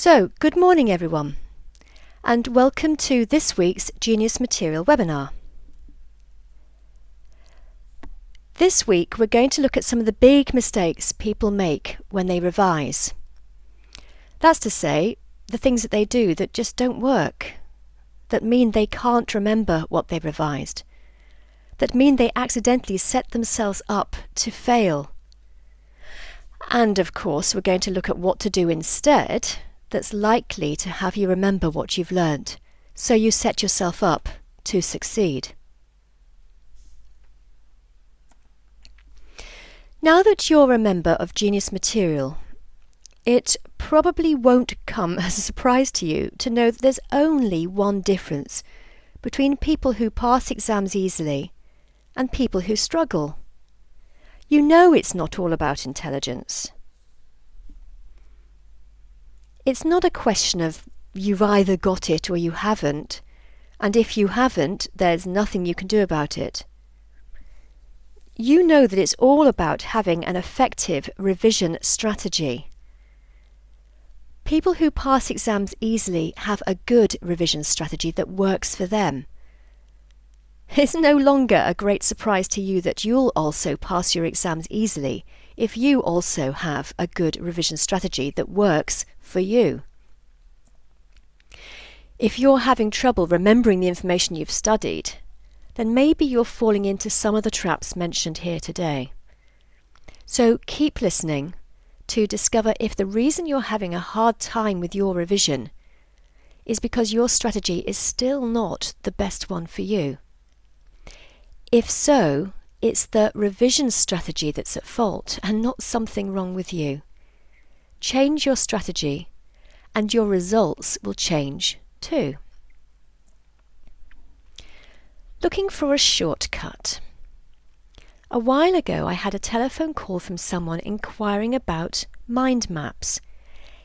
So, good morning everyone, and welcome to this week's Genius Material webinar. This week we're going to look at some of the big mistakes people make when they revise. That's to say, the things that they do that just don't work, that mean they can't remember what they revised, that mean they accidentally set themselves up to fail. And of course we're going to look at what to do instead that's likely to have you remember what you've learnt, so you set yourself up to succeed. Now that you're a member of Genius Material, it probably won't come as a surprise to you to know that there's only one difference between people who pass exams easily and people who struggle. You know it's not all about intelligence. It's not a question of you've either got it or you haven't, and if you haven't, there's nothing you can do about it. You know that it's all about having an effective revision strategy. People who pass exams easily have a good revision strategy that works for them. It's no longer a great surprise to you that you'll also pass your exams easily if you also have a good revision strategy that works for you. If you're having trouble remembering the information you've studied, then maybe you're falling into some of the traps mentioned here today. So keep listening to discover if the reason you're having a hard time with your revision is because your strategy is still not the best one for you. If so, it's the revision strategy that's at fault and not something wrong with you. Change your strategy and your results will change too. Looking for a shortcut. A while ago I had a telephone call from someone inquiring about mind maps.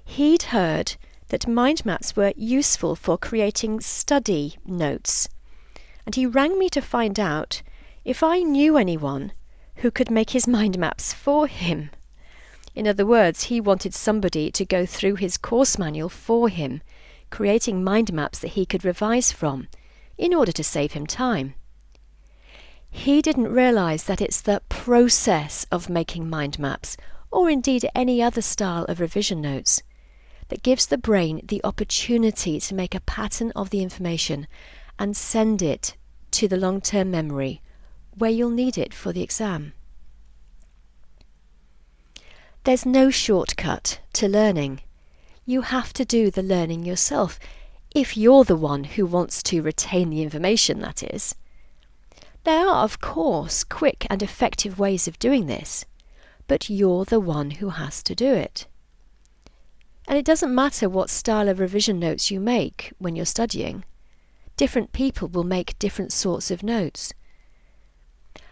He'd heard that mind maps were useful for creating study notes, and he rang me to find out if I knew anyone who could make his mind maps for him. In other words, he wanted somebody to go through his course manual for him, creating mind maps that he could revise from, in order to save him time. He didn't realise that it's the process of making mind maps, or indeed any other style of revision notes, that gives the brain the opportunity to make a pattern of the information and send it to the long-term memory, where you'll need it for the exam. There's no shortcut to learning. You have to do the learning yourself, if you're the one who wants to retain the information, that is. There are, of course, quick and effective ways of doing this, but you're the one who has to do it. And it doesn't matter what style of revision notes you make when you're studying. Different people will make different sorts of notes.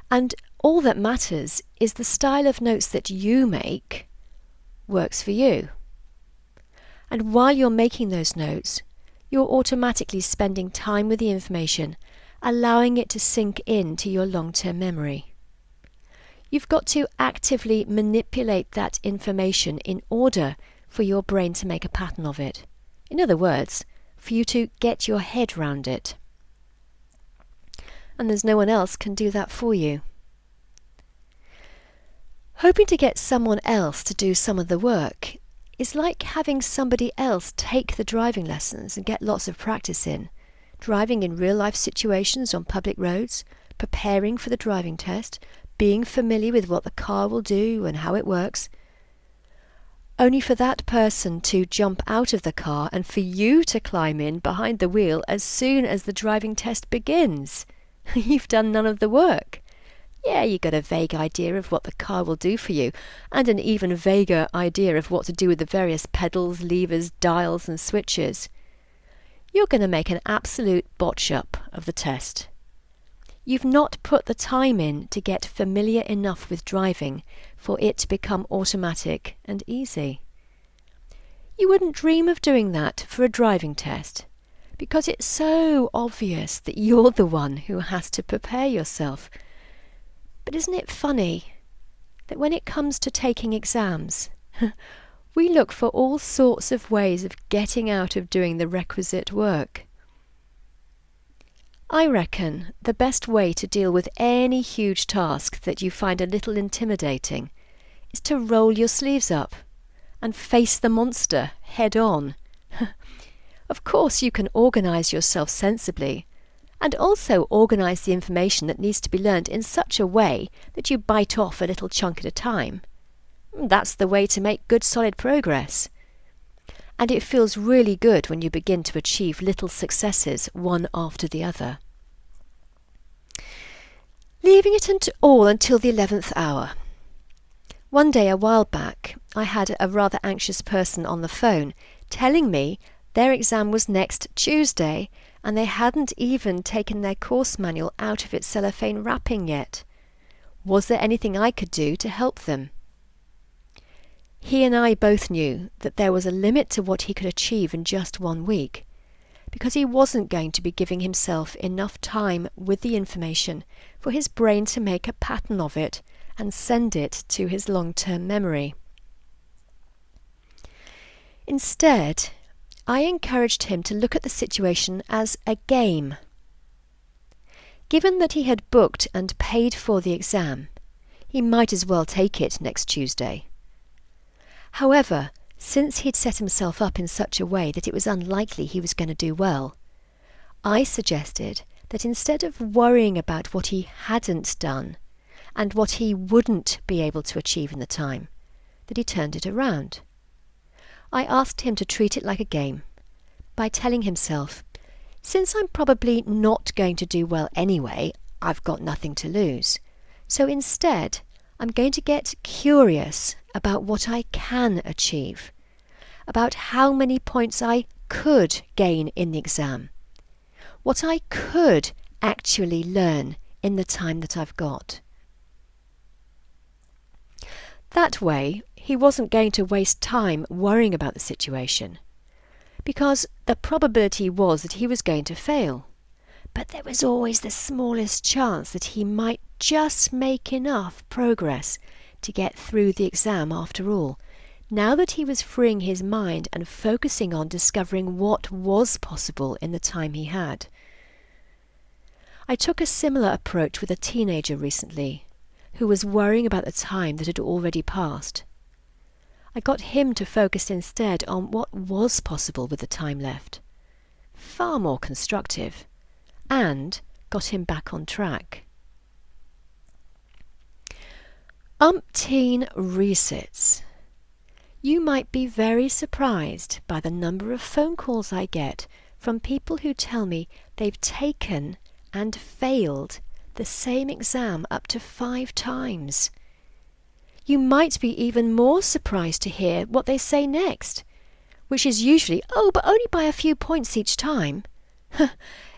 And all that matters is the style of notes that you make works for you. And while you're making those notes, you're automatically spending time with the information, allowing it to sink into your long-term memory. You've got to actively manipulate that information in order for your brain to make a pattern of it. In other words, for you to get your head round it. And there's no one else can do that for you. Hoping to get someone else to do some of the work is like having somebody else take the driving lessons and get lots of practice in, driving in real-life situations on public roads, preparing for the driving test, being familiar with what the car will do and how it works, only for that person to jump out of the car and for you to climb in behind the wheel as soon as the driving test begins. You've done none of the work. Yeah, you got a vague idea of what the car will do for you, and an even vaguer idea of what to do with the various pedals, levers, dials and switches. You're going to make an absolute botch-up of the test. You've not put the time in to get familiar enough with driving for it to become automatic and easy. You wouldn't dream of doing that for a driving test, because it's so obvious that you're the one who has to prepare yourself. But isn't it funny that when it comes to taking exams, we look for all sorts of ways of getting out of doing the requisite work. I reckon the best way to deal with any huge task that you find a little intimidating is to roll your sleeves up and face the monster head on. Of course, you can organise yourself sensibly, and also organise the information that needs to be learnt in such a way that you bite off a little chunk at a time. That's the way to make good solid progress. And it feels really good when you begin to achieve little successes one after the other. Leaving it all until the 11th hour. One day a while back, I had a rather anxious person on the phone telling me their exam was next Tuesday and they hadn't even taken their course manual out of its cellophane wrapping yet. Was there anything I could do to help them? He and I both knew that there was a limit to what he could achieve in just 1 week, because he wasn't going to be giving himself enough time with the information for his brain to make a pattern of it and send it to his long-term memory. Instead, I encouraged him to look at the situation as a game. Given that he had booked and paid for the exam, he might as well take it next Tuesday. However, since he'd set himself up in such a way that it was unlikely he was going to do well, I suggested that instead of worrying about what he hadn't done and what he wouldn't be able to achieve in the time, that he turned it around. I asked him to treat it like a game by telling himself, since I'm probably not going to do well anyway, I've got nothing to lose. So instead, I'm going to get curious about what I can achieve, about how many points I could gain in the exam, what I could actually learn in the time that I've got. That way, he wasn't going to waste time worrying about the situation, because the probability was that he was going to fail. But there was always the smallest chance that he might just make enough progress to get through the exam after all, now that he was freeing his mind and focusing on discovering what was possible in the time he had. I took a similar approach with a teenager recently, who was worrying about the time that had already passed. I got him to focus instead on what was possible with the time left. Far more constructive, and got him back on track. Umpteen resits. You might be very surprised by the number of phone calls I get from people who tell me they've taken and failed the same exam up to 5 times. You might be even more surprised to hear what they say next, which is usually, "Oh, but only by a few points each time,"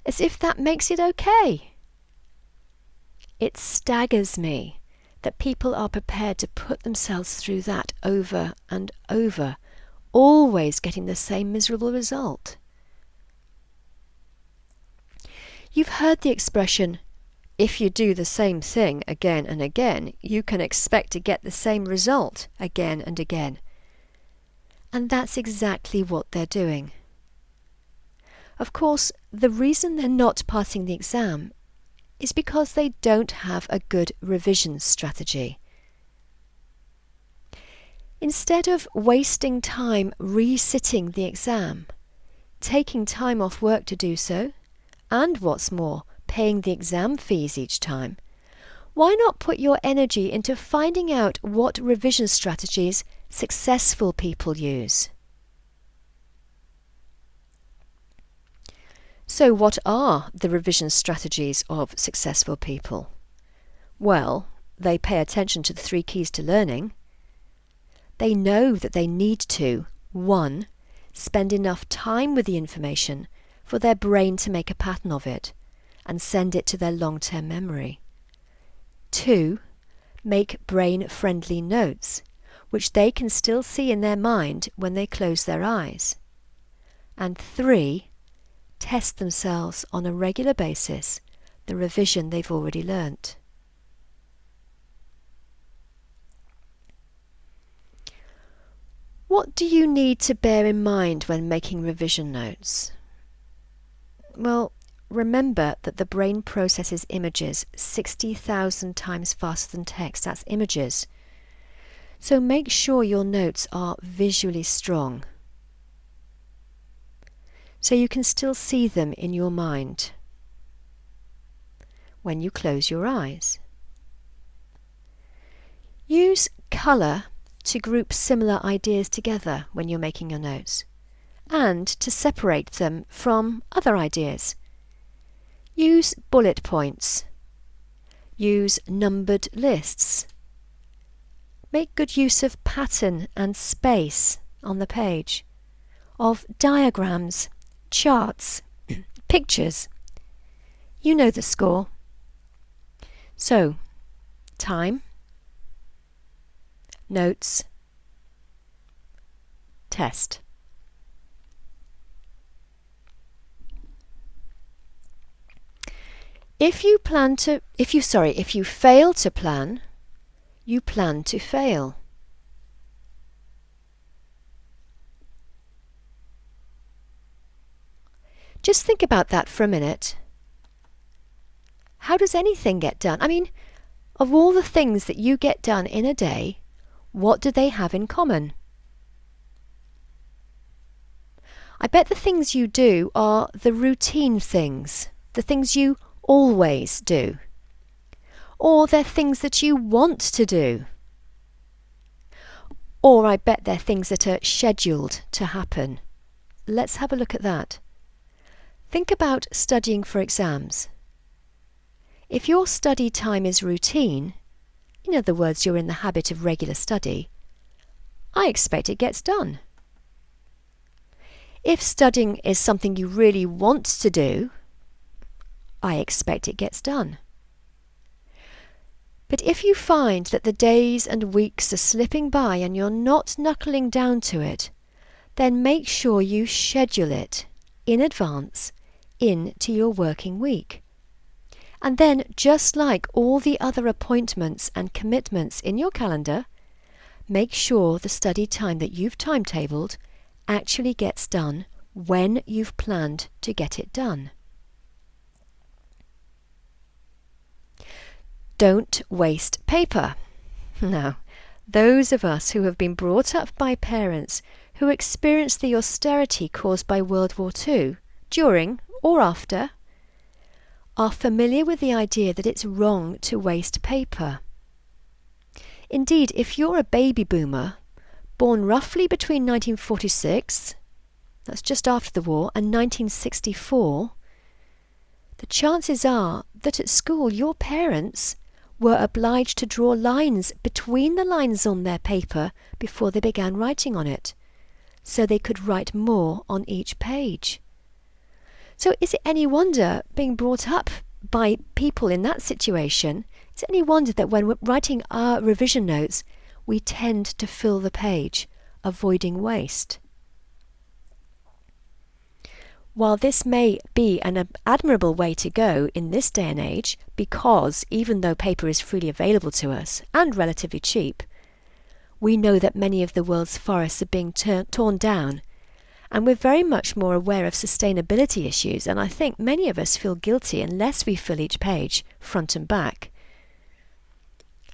as if that makes it okay. It staggers me that people are prepared to put themselves through that over and over, always getting the same miserable result. You've heard the expression, if you do the same thing again and again, you can expect to get the same result again and again. And that's exactly what they're doing. Of course, the reason they're not passing the exam is because they don't have a good revision strategy. Instead of wasting time resitting the exam, taking time off work to do so, and what's more, paying the exam fees each time, why not put your energy into finding out what revision strategies successful people use? So what are the revision strategies of successful people? Well, they pay attention to the 3 keys to learning. They know that they need to, 1, spend enough time with the information for their brain to make a pattern of it and send it to their long-term memory. 2, make brain-friendly notes, which they can still see in their mind when they close their eyes. And 3, test themselves on a regular basis the revision they've already learnt. What do you need to bear in mind when making revision notes? Well, remember that the brain processes images 60,000 times faster than text. That's images. So make sure your notes are visually strong, so you can still see them in your mind when you close your eyes. Use colour to group similar ideas together when you're making your notes, and to separate them from other ideas. Use bullet points. Use numbered lists. Make good use of pattern and space on the page, of diagrams, charts, pictures. You know the score. So, time, notes, test. If you fail to plan, you plan to fail. Just think about that for a minute. How does anything get done? I mean, of all the things that you get done in a day, what do they have in common? I bet the things you do are the routine things, the things you always do. Or they're things that you want to do. Or I bet they're things that are scheduled to happen. Let's have a look at that. Think about studying for exams. If your study time is routine, in other words, you're in the habit of regular study, I expect it gets done. If studying is something you really want to do, I expect it gets done. But if you find that the days and weeks are slipping by and you're not knuckling down to it, then make sure you schedule it in advance into your working week. And then, just like all the other appointments and commitments in your calendar, make sure the study time that you've timetabled actually gets done when you've planned to get it done. Don't waste paper. Now, those of us who have been brought up by parents who experienced the austerity caused by World War II, during or after, are familiar with the idea that it's wrong to waste paper. Indeed, if you're a baby boomer, born roughly between 1946, that's just after the war, and 1964, the chances are that at school your parents were obliged to draw lines between the lines on their paper before they began writing on it, so they could write more on each page. So is it any wonder, being brought up by people in that situation, is it any wonder that when we're writing our revision notes, we tend to fill the page, avoiding waste? While this may be an admirable way to go in this day and age, because even though paper is freely available to us and relatively cheap, we know that many of the world's forests are being torn down, and we're very much more aware of sustainability issues, and I think many of us feel guilty unless we fill each page front and back.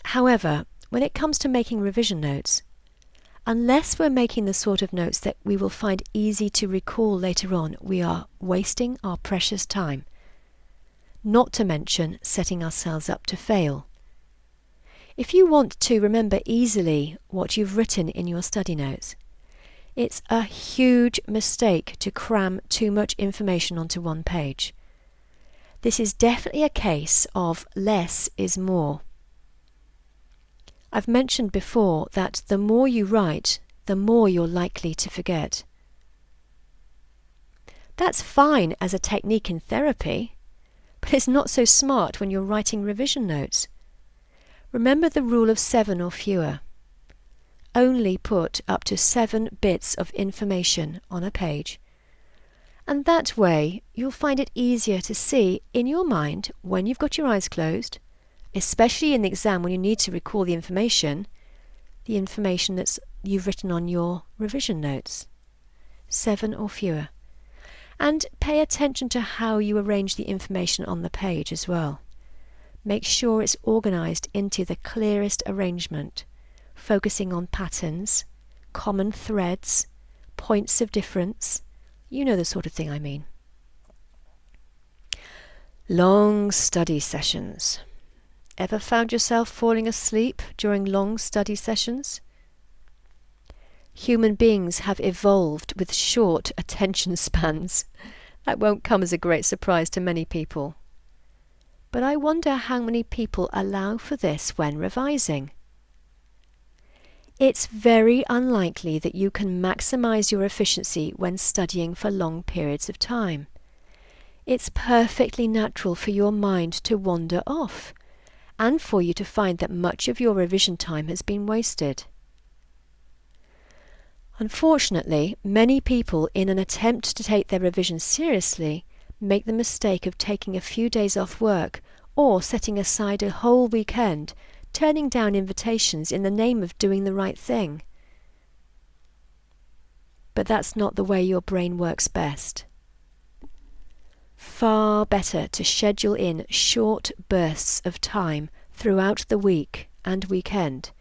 However, when it comes to making revision notes, unless we're making the sort of notes that we will find easy to recall later on, we are wasting our precious time, not to mention setting ourselves up to fail. If you want to remember easily what you've written in your study notes, it's a huge mistake to cram too much information onto one page. This is definitely a case of less is more. I've mentioned before that the more you write, the more you're likely to forget. That's fine as a technique in therapy, but it's not so smart when you're writing revision notes. Remember the rule of 7 or fewer. Only put up to 7 bits of information on a page. And that way you'll find it easier to see in your mind when you've got your eyes closed, especially in the exam when you need to recall the information, the information that you've written on your revision notes. 7 or fewer. And pay attention to how you arrange the information on the page as well. Make sure it's organised into the clearest arrangement, focusing on patterns, common threads, points of difference. You know the sort of thing I mean. Long study sessions. Ever found yourself falling asleep during long study sessions? Human beings have evolved with short attention spans. That won't come as a great surprise to many people. But I wonder how many people allow for this when revising. It's very unlikely that you can maximize your efficiency when studying for long periods of time. It's perfectly natural for your mind to wander off, and for you to find that much of your revision time has been wasted. Unfortunately, many people, in an attempt to take their revision seriously, make the mistake of taking a few days off work or setting aside a whole weekend, turning down invitations in the name of doing the right thing. But that's not the way your brain works best. Far better to schedule in short bursts of time throughout the week and weekend.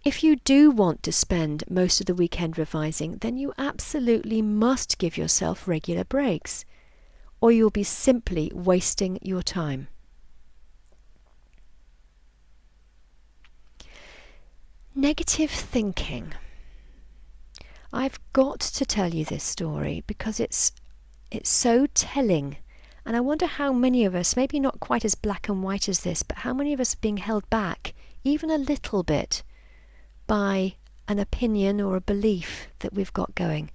If you do want to spend most of the weekend revising, then you absolutely must give yourself regular breaks, or you'll be simply wasting your time. Negative thinking. I've got to tell you this story because it's so telling, and I wonder how many of us, maybe not quite as black and white as this, but how many of us are being held back, even a little bit, by an opinion or a belief that we've got going.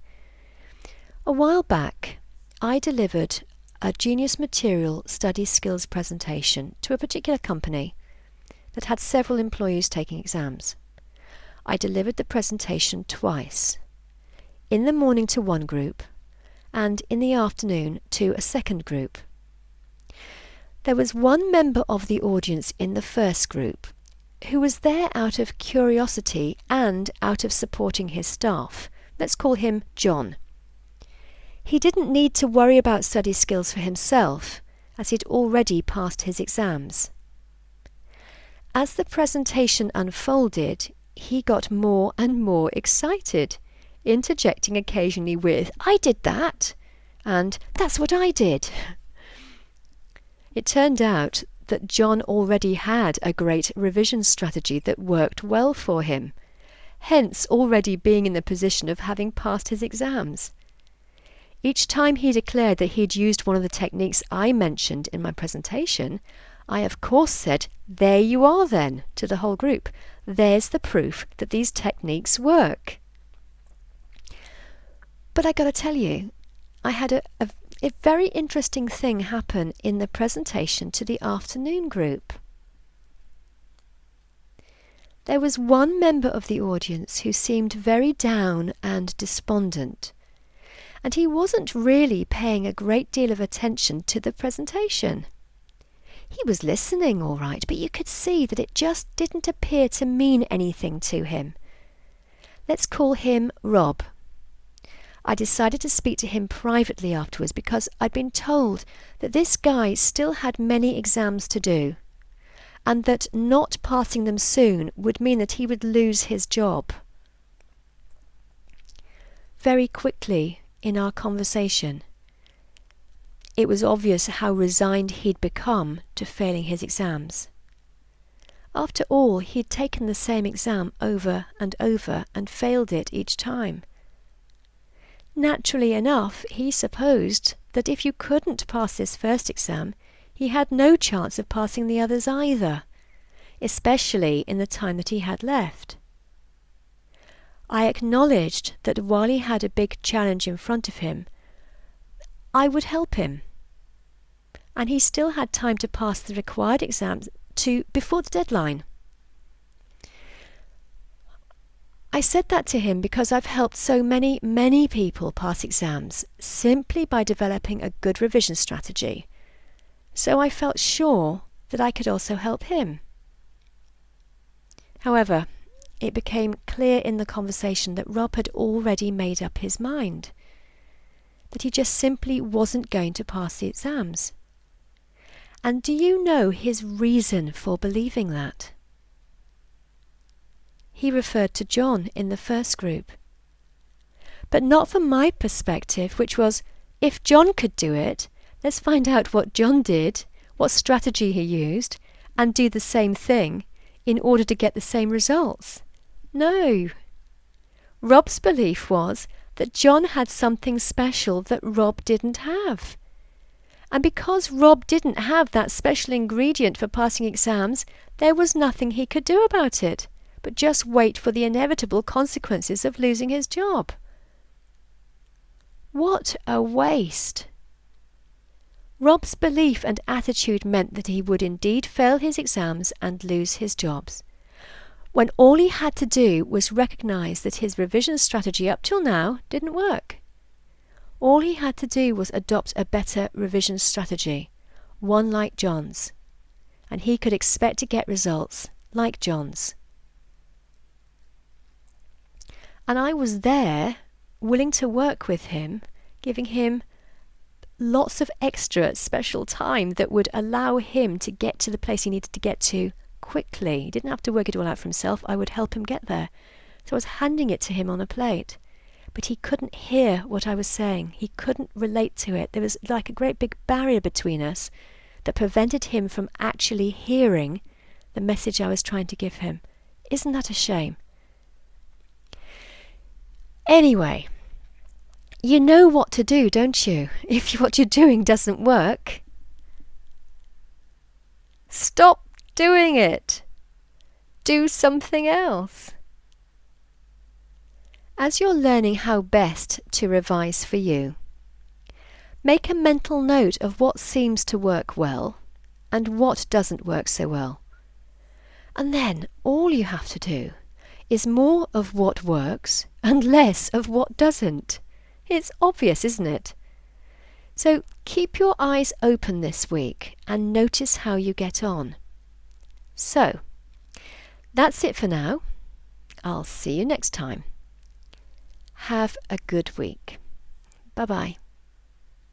A while back, I delivered a Genius Material Study Skills presentation to a particular company that had several employees taking exams. I delivered the presentation twice, in the morning to one group and in the afternoon to a second group. There was one member of the audience in the first group who was there out of curiosity and out of supporting his staff. Let's call him John. He didn't need to worry about study skills for himself, as he'd already passed his exams. As the presentation unfolded, he got more and more excited, interjecting occasionally with, "I did that," and "That's what I did." It turned out that John already had a great revision strategy that worked well for him, hence already being in the position of having passed his exams. Each time he declared that he'd used one of the techniques I mentioned in my presentation, I of course said, "There you are then," to the whole group. "There's the proof that these techniques work." But I got to tell you, I had a very interesting thing happen in the presentation to the afternoon group. There was one member of the audience who seemed very down and despondent, and he wasn't really paying a great deal of attention to the presentation. He was listening all right, but you could see that it just didn't appear to mean anything to him. Let's call him Rob. I decided to speak to him privately afterwards because I'd been told that this guy still had many exams to do, and that not passing them soon would mean that he would lose his job. Very quickly in our conversation, it was obvious how resigned he'd become to failing his exams. After all, he'd taken the same exam over and over and failed it each time. Naturally enough, he supposed that if you couldn't pass this first exam, he had no chance of passing the others either, especially in the time that he had left. I acknowledged that while he had a big challenge in front of him, I would help him, and he still had time to pass the required exams before the deadline. I said that to him because I've helped so many people pass exams simply by developing a good revision strategy. So I felt sure that I could also help him. However, it became clear in the conversation that Rob had already made up his mind, that he just simply wasn't going to pass the exams. And do you know his reason for believing that? He referred to John in the first group. But not from my perspective, which was, if John could do it, let's find out what John did, what strategy he used, and do the same thing in order to get the same results. No. Rob's belief was that John had something special that Rob didn't have. And because Rob didn't have that special ingredient for passing exams, there was nothing he could do about it, but just wait for the inevitable consequences of losing his job. What a waste! Rob's belief and attitude meant that he would indeed fail his exams and lose his jobs, when all he had to do was recognise that his revision strategy up till now didn't work. All he had to do was adopt a better revision strategy, one like John's, and he could expect to get results like John's. And I was there, willing to work with him, giving him lots of extra special time that would allow him to get to the place he needed to get to quickly. He didn't have to work it all out for himself. I would help him get there. So I was handing it to him on a plate. But he couldn't hear what I was saying. He couldn't relate to it. There was like a great big barrier between us that prevented him from actually hearing the message I was trying to give him. Isn't that a shame? Anyway, you know what to do, don't you? If what you're doing doesn't work, stop doing it. Do something else. As you're learning how best to revise for you, make a mental note of what seems to work well and what doesn't work so well. And then all you have to do is more of what works and less of what doesn't. It's obvious, isn't it? So keep your eyes open this week and notice how you get on. So, that's it for now. I'll see you next time. Have a good week. Bye-bye.